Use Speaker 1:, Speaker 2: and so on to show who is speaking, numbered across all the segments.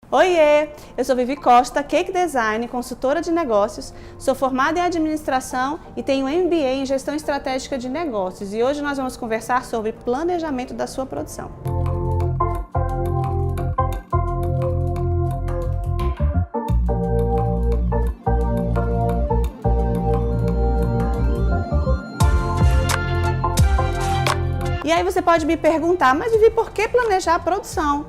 Speaker 1: Oiê! Eu sou Vivi Costa, Cake Design, consultora de negócios, sou formada em administração e tenho MBA em gestão estratégica de negócios e hoje nós vamos conversar sobre planejamento da sua produção. E aí você pode me perguntar, mas Vivi, por que planejar a produção?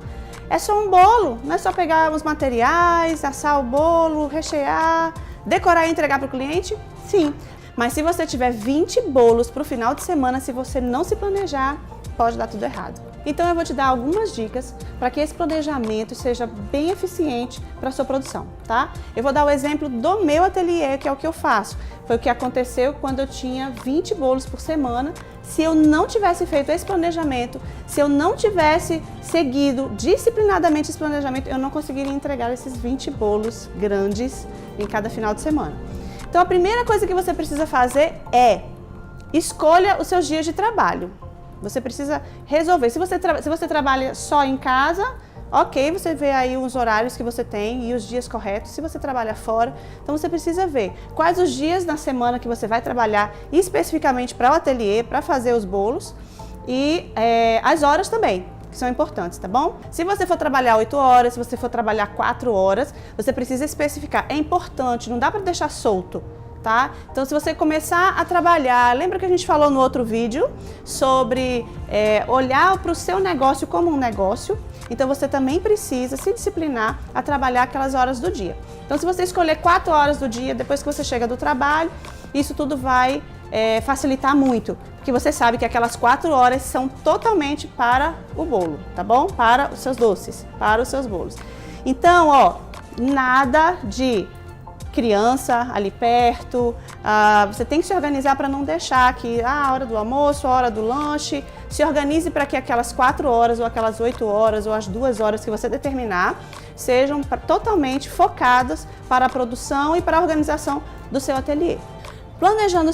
Speaker 1: É só um bolo, não é só pegar os materiais, assar o bolo, rechear, decorar e entregar para o cliente? Sim, mas se você tiver 20 bolos para o final de semana, se você não se planejar, pode dar tudo errado. Então eu vou te dar algumas dicas para que esse planejamento seja bem eficiente para a sua produção, tá? Eu vou dar o exemplo do meu ateliê, que é o que eu faço. Foi o que aconteceu quando eu tinha 20 bolos por semana. Se eu não tivesse feito esse planejamento, se eu não tivesse seguido disciplinadamente esse planejamento, eu não conseguiria entregar esses 20 bolos grandes em cada final de semana. Então a primeira coisa que você precisa fazer é escolha os seus dias de trabalho. Você precisa resolver. Se você trabalha só em casa, ok, você vê aí os horários que você tem e os dias corretos. Se você trabalha fora, então você precisa ver quais os dias na semana que você vai trabalhar especificamente para o ateliê, para fazer os bolos e as horas também, que são importantes, tá bom? Se você for trabalhar 8 horas, se você for trabalhar 4 horas, você precisa especificar. É importante, não dá para deixar solto. Tá? Então, se você começar a trabalhar, lembra que a gente falou no outro vídeo sobre olhar para o seu negócio como um negócio? Então, você também precisa se disciplinar a trabalhar aquelas horas do dia. Então, se você escolher 4 horas do dia, depois que você chega do trabalho, isso tudo vai facilitar muito, porque você sabe que aquelas 4 horas são totalmente para o bolo, tá bom? Para os seus doces, para os seus bolos. Então, ó, nada de criança ali perto, você tem que se organizar para não deixar que a hora do almoço, a hora do lanche, se organize para que aquelas 4 horas ou aquelas 8 horas ou as 2 horas que você determinar sejam totalmente focadas para a produção e para a organização do seu ateliê. Planejando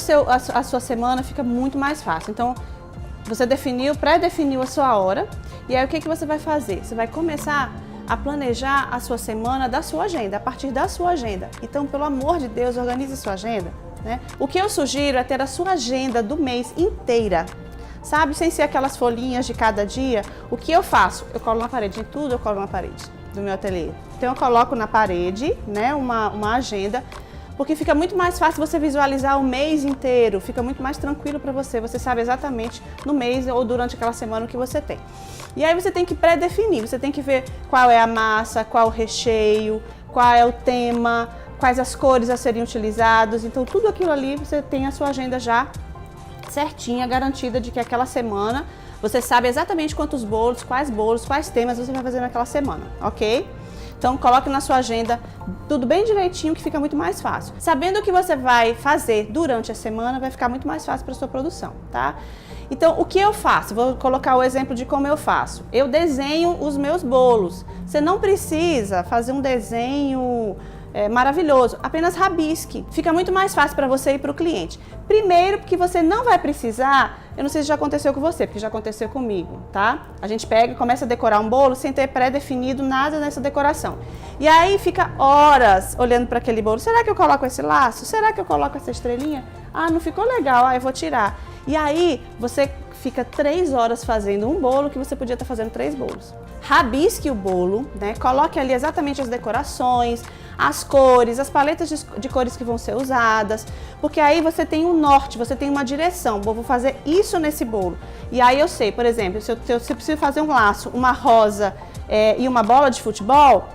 Speaker 1: a sua semana fica muito mais fácil. Então, você pré-definiu a sua hora e aí o que você vai fazer? Você vai começar a planejar a sua semana da sua agenda, a partir da sua agenda. Então, pelo amor de Deus, organize a sua agenda, né? O que eu sugiro é ter a sua agenda do mês inteira, sabe? Sem ser aquelas folhinhas de cada dia. O que eu faço? Eu colo na parede, em tudo eu colo na parede do meu ateliê. Então, eu coloco na parede, né, uma agenda, porque fica muito mais fácil você visualizar o mês inteiro, fica muito mais tranquilo para você, você sabe exatamente no mês ou durante aquela semana o que você tem. E aí você tem que pré-definir, você tem que ver qual é a massa, qual o recheio, qual é o tema, quais as cores a serem utilizadas. Então tudo aquilo ali você tem a sua agenda já certinha, garantida de que aquela semana você sabe exatamente quantos bolos, quais temas você vai fazer naquela semana, ok? Então coloque na sua agenda tudo bem direitinho que fica muito mais fácil. Sabendo o que você vai fazer durante a semana vai ficar muito mais fácil para a sua produção, tá? Então o que eu faço? Vou colocar o exemplo de como eu faço. Eu desenho os meus bolos. Você não precisa fazer um desenho maravilhoso, apenas rabisque. Fica muito mais fácil para você e para o cliente. Primeiro, porque você não vai precisar, eu não sei se já aconteceu com você, porque já aconteceu comigo, tá? A gente pega e começa a decorar um bolo sem ter pré-definido nada nessa decoração. E aí fica horas olhando para aquele bolo. Será que eu coloco esse laço? Será que eu coloco essa estrelinha? Ah, não ficou legal, eu vou tirar. E aí você fica 3 horas fazendo um bolo que você podia estar fazendo 3 bolos. Rabisque o bolo, né? Coloque ali exatamente as decorações, as cores, as paletas de cores que vão ser usadas, porque aí você tem um norte, você tem uma direção. Vou fazer isso nesse bolo. E aí eu sei, por exemplo, se eu preciso fazer um laço, uma rosa e uma bola de futebol,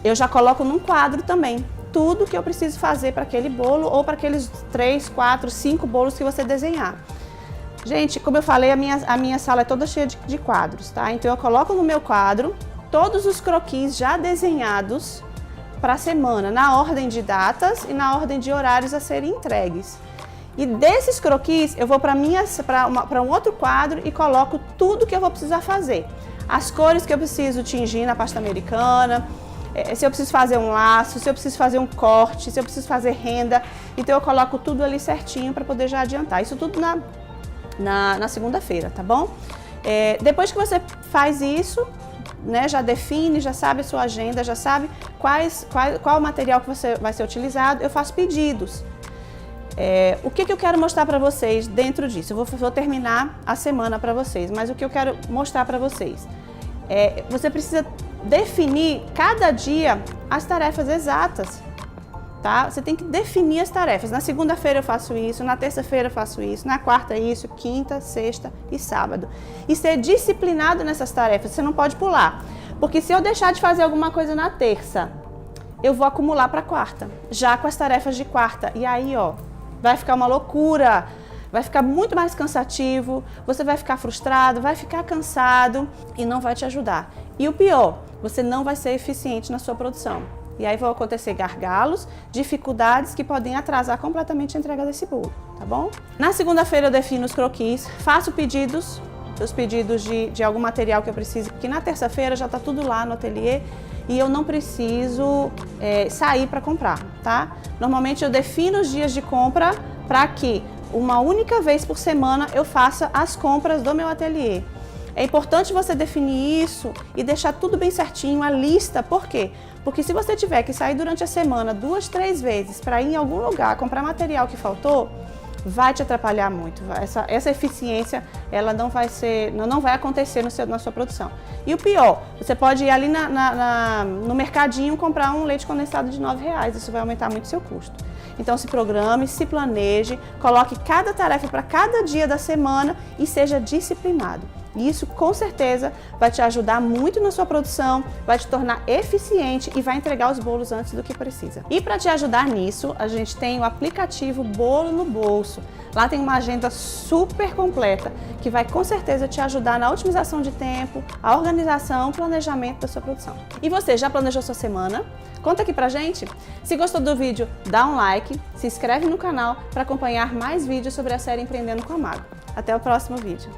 Speaker 1: eu já coloco num quadro também tudo que eu preciso fazer para aquele bolo ou para aqueles 3, 4, 5 bolos que você desenhar. Gente, como eu falei, a minha sala é toda cheia de quadros, tá? Então eu coloco no meu quadro todos os croquis já desenhados para a semana, na ordem de datas e na ordem de horários a serem entregues. E desses croquis eu vou para um outro quadro e coloco tudo que eu vou precisar fazer. As cores que eu preciso tingir na pasta americana, se eu preciso fazer um laço, se eu preciso fazer um corte, se eu preciso fazer renda. Então eu coloco tudo ali certinho para poder já adiantar. Isso tudo na segunda-feira, tá bom? Depois que você faz isso, né, já define, já sabe a sua agenda, já sabe qual o material que vai ser utilizado. Eu faço pedidos. O que eu quero mostrar para vocês dentro disso? Eu vou terminar a semana para vocês, mas o que eu quero mostrar para vocês? Você precisa definir cada dia as tarefas exatas. Tá? Você tem que definir as tarefas. Na segunda-feira eu faço isso, na terça-feira eu faço isso, na quarta isso, quinta, sexta e sábado. E ser disciplinado nessas tarefas, você não pode pular. Porque se eu deixar de fazer alguma coisa na terça, eu vou acumular para quarta, já com as tarefas de quarta. E aí, ó, vai ficar uma loucura, vai ficar muito mais cansativo, você vai ficar frustrado, vai ficar cansado e não vai te ajudar. E o pior, você não vai ser eficiente na sua produção. E aí vão acontecer gargalos, dificuldades que podem atrasar completamente a entrega desse bolo, tá bom? Na segunda-feira eu defino os croquis, faço pedidos, os pedidos de algum material que eu preciso, porque na terça-feira já tá tudo lá no ateliê e eu não preciso sair para comprar, tá? Normalmente eu defino os dias de compra para que uma única vez por semana eu faça as compras do meu ateliê. É importante você definir isso e deixar tudo bem certinho, a lista. Por quê? Porque se você tiver que sair durante a semana 2, 3 vezes para ir em algum lugar comprar material que faltou, vai te atrapalhar muito. Essa eficiência ela não vai acontecer na sua produção. E o pior, você pode ir ali no mercadinho comprar um leite condensado de R$9. Isso vai aumentar muito o seu custo. Então se programe, se planeje, coloque cada tarefa para cada dia da semana e seja disciplinado. E isso com certeza vai te ajudar muito na sua produção, vai te tornar eficiente e vai entregar os bolos antes do que precisa. E para te ajudar nisso, a gente tem o aplicativo Bolo no Bolso. Lá tem uma agenda super completa que vai com certeza te ajudar na otimização de tempo, a organização, o planejamento da sua produção. E você, já planejou sua semana? Conta aqui pra gente! Se gostou do vídeo, dá um like, se inscreve no canal para acompanhar mais vídeos sobre a série Empreendendo com a Mago. Até o próximo vídeo!